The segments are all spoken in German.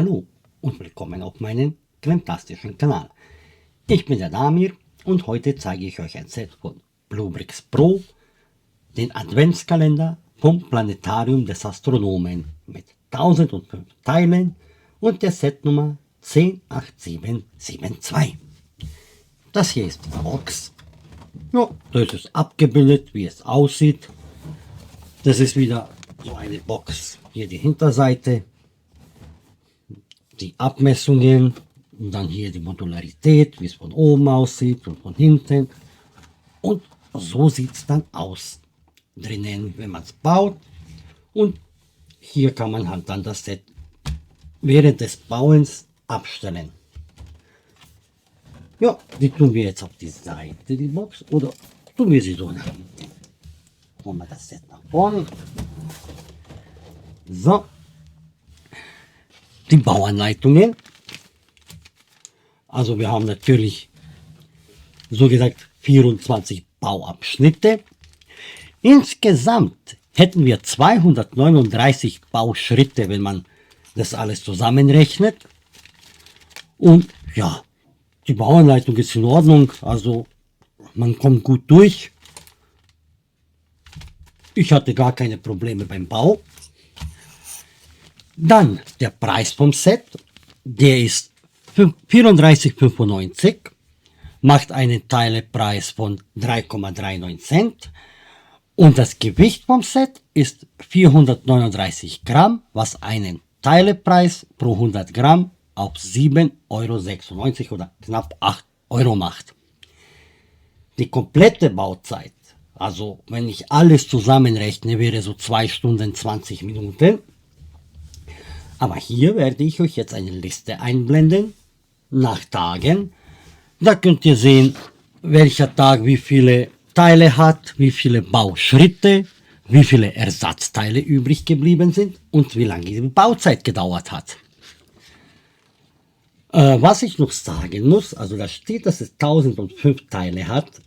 Hallo und willkommen auf meinem klemptastischen Kanal. Ich bin der Damir und heute zeige ich euch ein Set von Bluebricks Pro, den Adventskalender vom Planetarium des Astronomen mit 1005 Teilen und der Setnummer 108772. Das hier ist die Box. Ja, das ist abgebildet, wie es aussieht. Das ist wieder so eine Box. Hier die Hinterseite, die Abmessungen und dann hier die Modularität, wie es von oben aussieht und von hinten. Und so sieht es dann aus drinnen, wenn man es baut. Und hier kann man halt dann das Set während des Bauens abstellen. Ja, die tun wir jetzt auf die Seite, die Box, oder tun wir sie so nach hinten. Holen wir das Set nach vorne. So. Die Bauanleitungen. Also wir haben natürlich so gesagt 24 Bauabschnitte. Insgesamt hätten wir 239 Bauschritte, wenn man das alles zusammenrechnet. Und ja, die Bauanleitung ist in Ordnung, also man kommt gut durch. Ich hatte gar keine Probleme beim Bau. Dann der Preis vom Set, der ist 34,95, macht einen Teilepreis von 3,39 Cent und das Gewicht vom Set ist 439 Gramm, was einen Teilepreis pro 100 Gramm auf 7,96 € oder knapp 8 € macht. Die komplette Bauzeit, also wenn ich alles zusammenrechne, wäre so 2 Stunden 20 Minuten. Aber hier werde ich euch jetzt eine Liste einblenden, nach Tagen. Da könnt ihr sehen, welcher Tag wie viele Teile hat, wie viele Bauschritte, wie viele Ersatzteile übrig geblieben sind und wie lange die Bauzeit gedauert hat. Was ich noch sagen muss, also da steht, dass es 1005 Teile hat.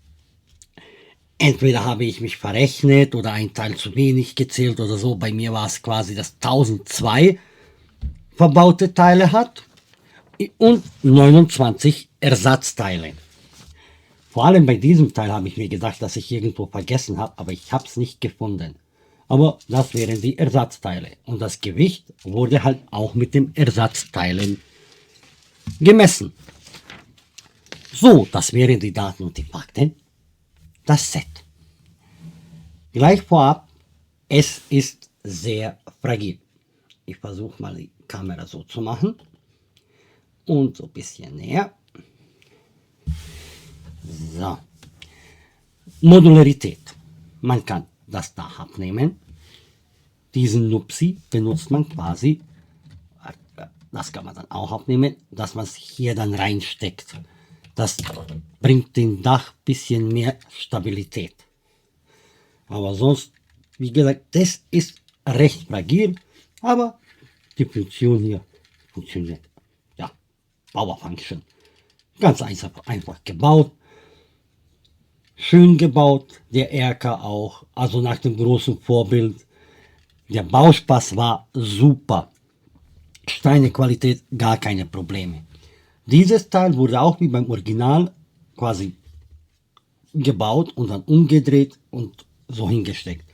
Entweder habe ich mich verrechnet oder ein Teil zu wenig gezählt oder so. Bei mir war es quasi, dass 1002 verbaute Teile hat und 29 Ersatzteile. Vor allem bei diesem Teil habe ich mir gedacht, dass ich irgendwo vergessen habe, aber ich habe es nicht gefunden. Aber das wären die Ersatzteile und das Gewicht wurde halt auch mit den Ersatzteilen gemessen. So, das wären die Daten und die Fakten. Das Set. Gleich vorab, es ist sehr fragil. Ich versuche mal die Kamera so zu machen und so ein bisschen näher. So. Modularität. Man kann das Dach abnehmen. Diesen Nupsi benutzt man quasi, das kann man dann auch abnehmen, dass man es hier dann reinsteckt. Das bringt dem Dach ein bisschen mehr Stabilität. Aber sonst, wie gesagt, das ist recht fragil, aber die Funktion hier funktioniert. Ja, Power Function. Ganz einfach gebaut. Schön gebaut, der Erker auch, also nach dem großen Vorbild. Der Bauspaß war super. Steinequalität, gar keine Probleme. Dieses Teil wurde auch wie beim Original quasi gebaut und dann umgedreht und so hingesteckt.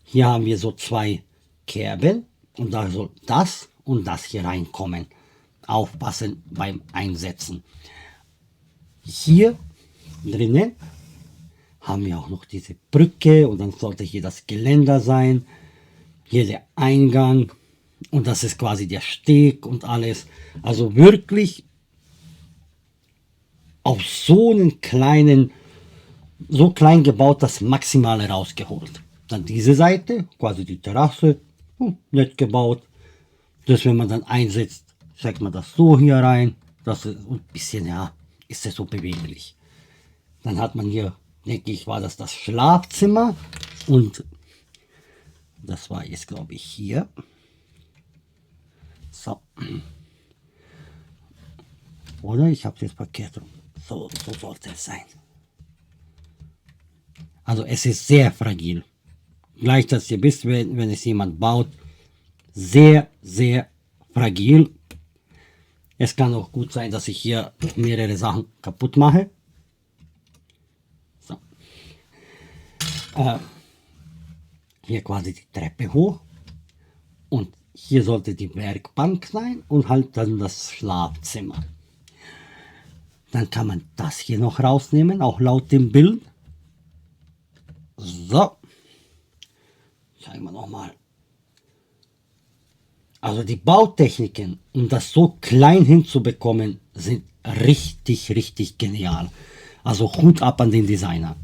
Hier haben wir so zwei Kerben und da soll das und das hier reinkommen. Aufpassen beim Einsetzen. Hier drinnen haben wir auch noch diese Brücke und dann sollte hier das Geländer sein. Hier der Eingang und das ist quasi der Steg und alles. Also wirklich auf so einen kleinen, so klein gebaut, das Maximale rausgeholt. Dann diese Seite, quasi die Terrasse, nett gebaut. Das, wenn man dann einsetzt, steckt man das so hier rein. Das ist ein bisschen, ja, ist es so beweglich. Dann hat man hier, denke ich, war das das Schlafzimmer und das war jetzt, glaube ich, hier. So. Oder ich habe es jetzt verkehrt rum. So sollte es sein. Also es ist sehr fragil. Gleich, dass ihr wisst, wenn es jemand baut, sehr, sehr fragil. Es kann auch gut sein, dass ich hier mehrere Sachen kaputt mache. So. Hier quasi die Treppe hoch. Und hier sollte die Werkbank sein und halt dann das Schlafzimmer. Dann kann man das hier noch rausnehmen, auch laut dem Bild. So. Zeigen wir nochmal. Also die Bautechniken, um das so klein hinzubekommen, sind richtig, richtig genial. Also Hut ab an den Designer.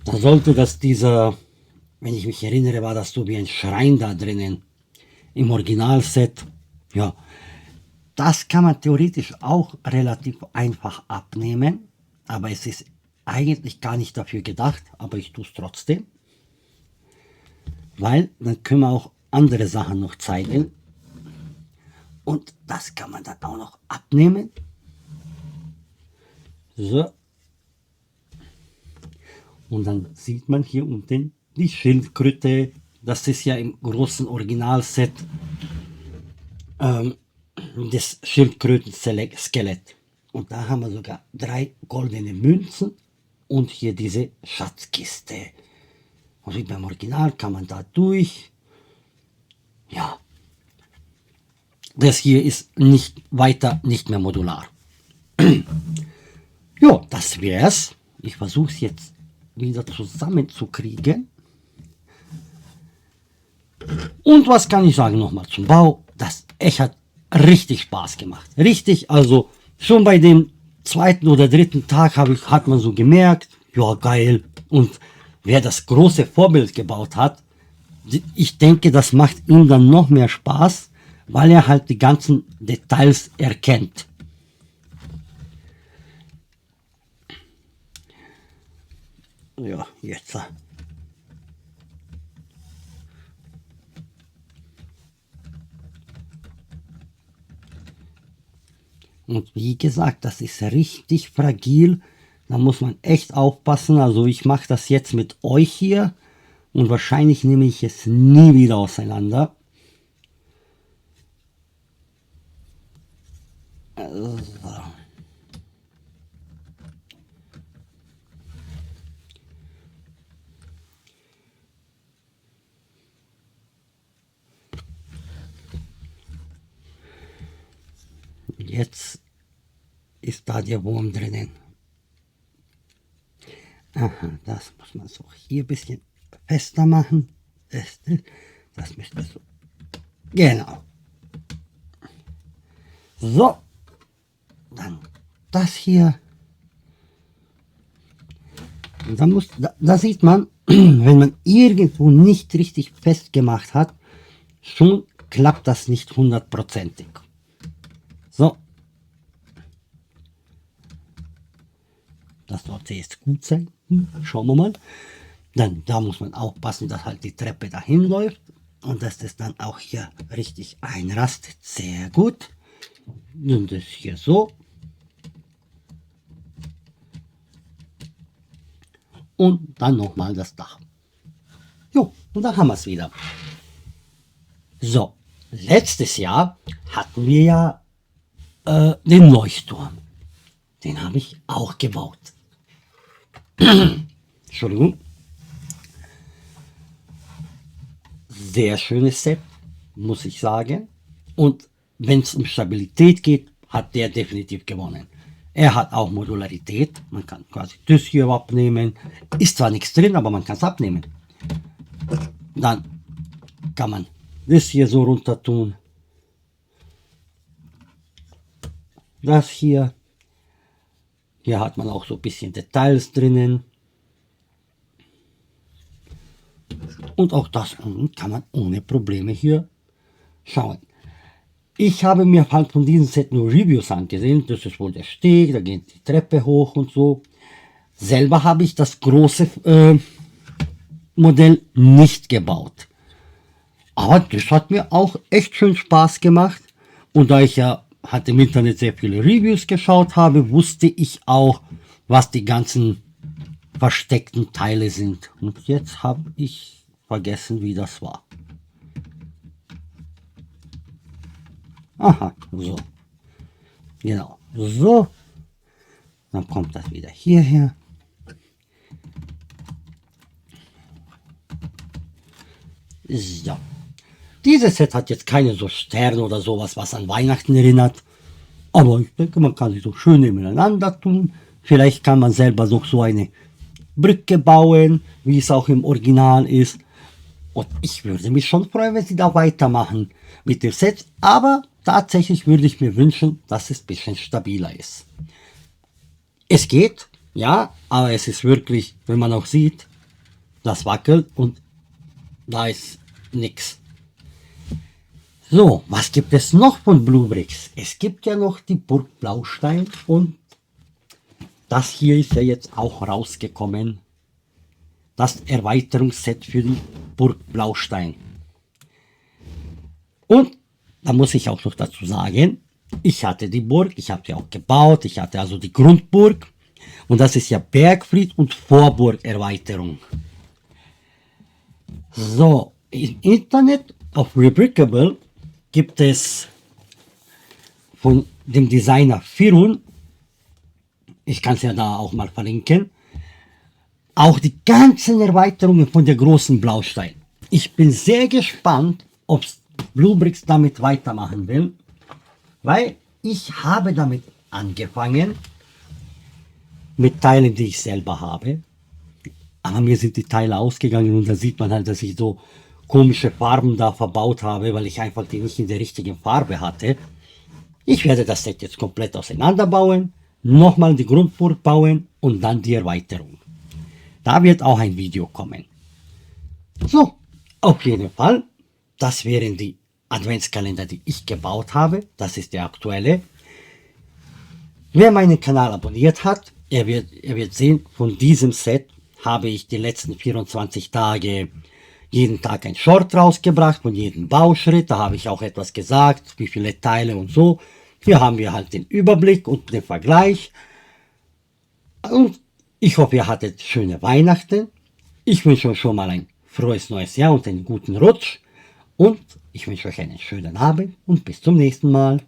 Da sollte das dieser, wenn ich mich erinnere, war das so wie ein Schrein da drinnen. Im Originalset. Ja, das kann man theoretisch auch relativ einfach abnehmen. Aber es ist eigentlich gar nicht dafür gedacht. Aber ich tue es trotzdem. Weil dann können wir auch andere Sachen noch zeigen. Und das kann man dann auch noch abnehmen. So. Und dann sieht man hier unten die Schildkröte. Das ist ja im großen Originalset das Schildkröten-Skelett. Und da haben wir sogar 3 goldene Münzen und hier diese Schatzkiste. Und wie beim Original kann man da durch. Ja. Das hier ist nicht mehr modular. Ja, das wär's. Ich versuche es jetzt wieder zusammenzukriegen. Und was kann ich sagen nochmal zum Bau? Das echt hat richtig Spaß gemacht. Richtig, also schon bei dem 2. oder 3. Tag hat man so gemerkt, ja geil. Und wer das große Vorbild gebaut hat, ich denke, das macht ihm dann noch mehr Spaß, weil er halt die ganzen Details erkennt. Ja, jetzt. Und wie gesagt, das ist richtig fragil. Da muss man echt aufpassen. Also ich mache das jetzt mit euch hier. Und wahrscheinlich nehme ich es nie wieder auseinander. So. Jetzt ist da der Wurm drinnen. Aha, das muss man so hier ein bisschen fester machen. Das müsste so. Genau. So. Dann das hier. Und dann da sieht man, wenn man irgendwo nicht richtig festgemacht hat, schon klappt das nicht 100%ig. So. Das sollte jetzt gut sein. Schauen wir mal. Dann, da muss man aufpassen, dass halt die Treppe dahin läuft und dass das dann auch hier richtig einrastet. Sehr gut. Und das hier so. Und dann nochmal das Dach. Jo, und da haben wir es wieder. So, letztes Jahr hatten wir ja den Leuchtturm. Den habe ich auch gebaut. Entschuldigung. Sehr schönes Set, muss ich sagen. Und wenn es um Stabilität geht, hat der definitiv gewonnen. Er hat auch Modularität. Man kann quasi das hier abnehmen. Ist zwar nichts drin, aber man kann es abnehmen. Dann kann man das hier so runter tun. Das hier. Hier hat man auch so ein bisschen Details drinnen. Und auch das kann man ohne Probleme hier schauen. Ich habe mir halt von diesem Set nur Reviews angesehen. Das ist wohl der Steg, da geht die Treppe hoch und so. Selber habe ich das große Modell nicht gebaut. Aber das hat mir auch echt schön Spaß gemacht. Und da ich ja halt im Internet sehr viele Reviews geschaut habe, wusste ich auch, was die ganzen versteckten Teile sind. Und jetzt habe ich vergessen, wie das war. Aha, so. Genau. So. Dann kommt das wieder hierher. So. Dieses Set hat jetzt keine so Sterne oder sowas, was an Weihnachten erinnert. Aber ich denke, man kann sie so schön nebeneinander tun. Vielleicht kann man selber noch so eine Brücke bauen, wie es auch im Original ist. Und ich würde mich schon freuen, wenn sie da weitermachen mit dem Set. Aber tatsächlich würde ich mir wünschen, dass es ein bisschen stabiler ist. Es geht, ja, aber es ist wirklich, wenn man auch sieht, das wackelt und da ist nichts. So, was gibt es noch von Bluebricks? Es gibt ja noch die Burg Blaustein und das hier ist ja jetzt auch rausgekommen. Das Erweiterungsset für die Burg Blaustein. Und da muss ich auch noch dazu sagen, ich hatte die Burg, ich habe sie auch gebaut, ich hatte also die Grundburg. Und das ist ja Bergfried und Vorburg-Erweiterung. So, im Internet auf Rebrickable gibt es von dem Designer Firun, ich kann es ja da auch mal verlinken, auch die ganzen Erweiterungen von der großen Blaustein. Ich bin sehr gespannt, ob Bluebricks damit weitermachen will, weil ich habe damit angefangen, mit Teilen, die ich selber habe. Aber mir sind die Teile ausgegangen und da sieht man halt, dass ich so komische Farben da verbaut habe, weil ich einfach die nicht in der richtigen Farbe hatte. Ich werde das Set jetzt komplett auseinanderbauen, nochmal die Grundburg bauen und dann die Erweiterung. Da wird auch ein Video kommen. So, auf jeden Fall, das wären die Adventskalender, die ich gebaut habe. Das ist der aktuelle. Wer meinen Kanal abonniert hat, er wird sehen, von diesem Set habe ich die letzten 24 Tage jeden Tag ein Short rausgebracht von jedem Bauschritt. Da habe ich auch etwas gesagt, wie viele Teile und so. Hier haben wir halt den Überblick und den Vergleich. Und ich hoffe, ihr hattet schöne Weihnachten. Ich wünsche euch schon mal ein frohes neues Jahr und einen guten Rutsch. Und ich wünsche euch einen schönen Abend und bis zum nächsten Mal.